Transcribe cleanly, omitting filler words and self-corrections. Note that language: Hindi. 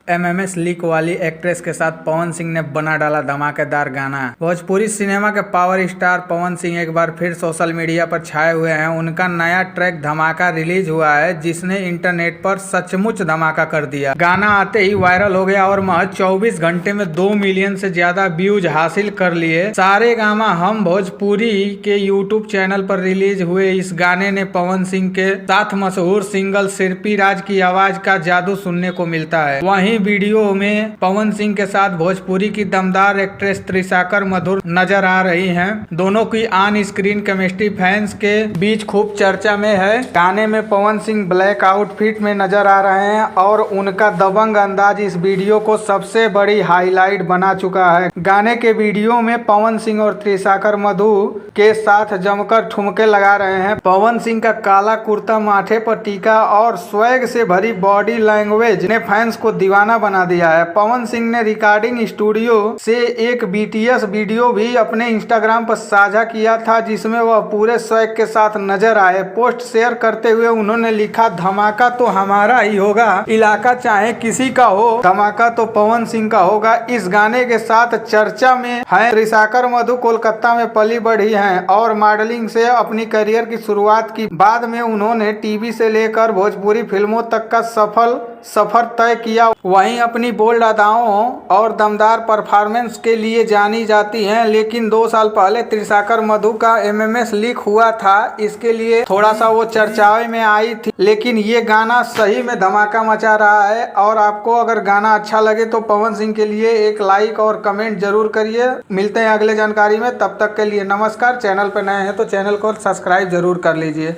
एमएमएस लीक वाली एक्ट्रेस के साथ पवन सिंह ने बना डाला धमाकेदार गाना। भोजपुरी सिनेमा के पावर स्टार पवन सिंह एक बार फिर सोशल मीडिया पर छाए हुए हैं। उनका नया ट्रैक धमाका रिलीज हुआ है, जिसने इंटरनेट पर सचमुच धमाका कर दिया। गाना आते ही वायरल हो गया और महज 24 घंटे में 2 मिलियन से ज्यादा व्यूज हासिल कर लिए। सारेगामा हम भोजपुरी के यूट्यूब चैनल पर रिलीज हुए इस गाने ने पवन सिंह के साथ मशहूर सिंगर शिल्पी राज की आवाज का जादू सुनने को मिलता है। वहीं वीडियो में पवन सिंह के साथ भोजपुरी की दमदार एक्ट्रेस त्रिशाकर मधुर नजर आ रही हैं। दोनों की ऑन स्क्रीन केमिस्ट्री फैंस के बीच खूब चर्चा में है। गाने में पवन सिंह ब्लैक आउटफिट में नजर आ रहे हैं और उनका दबंग अंदाज इस वीडियो को सबसे बड़ी हाईलाइट बना चुका है। गाने के वीडियो में पवन सिंह और त्रिशाकर मधु के साथ जमकर ठुमके लगा रहे हैं। पवन सिंह का काला कुर्ता, माथे पर टीका और स्वैग से भरी बॉडी लैंग्वेज ने फैंस को दीवाना बना दिया है। पवन सिंह ने रिकॉर्डिंग स्टूडियो से एक बीटीएस वीडियो भी अपने इंस्टाग्राम पर साझा किया था, जिसमें वह पूरे स्वैग के साथ नजर आए। पोस्ट शेयर करते हुए उन्होंने लिखा, धमाका तो हमारा ही होगा, इलाका चाहे किसी का हो, धमाका तो पवन सिंह का होगा। इस गाने के साथ चर्चा में है त्रिशाकर मधु कोलकाता में पली बढ़ी हैं और मॉडलिंग से अपनी करियर की शुरुआत की। बाद में उन्होंने टीवी से लेकर भोजपुरी फिल्मों तक का सफर तय किया। वहीं अपनी बोल्ड अदाओं और दमदार परफॉर्मेंस के लिए जानी जाती हैं। लेकिन 2 साल पहले त्रिशाकर मधु का एमएमएस लीक हुआ था, इसके लिए थोड़ा सा वो चर्चाओं में आई थी। लेकिन ये गाना सही में धमाका मचा रहा है। और आपको अगर गाना अच्छा लगे तो पवन सिंह के लिए एक लाइक और कमेंट जरूर करिए। मिलते हैं अगले जानकारी में, तब तक के लिए नमस्कार। चैनल पर नए हैं तो चैनल को सब्सक्राइब जरूर कर लीजिए।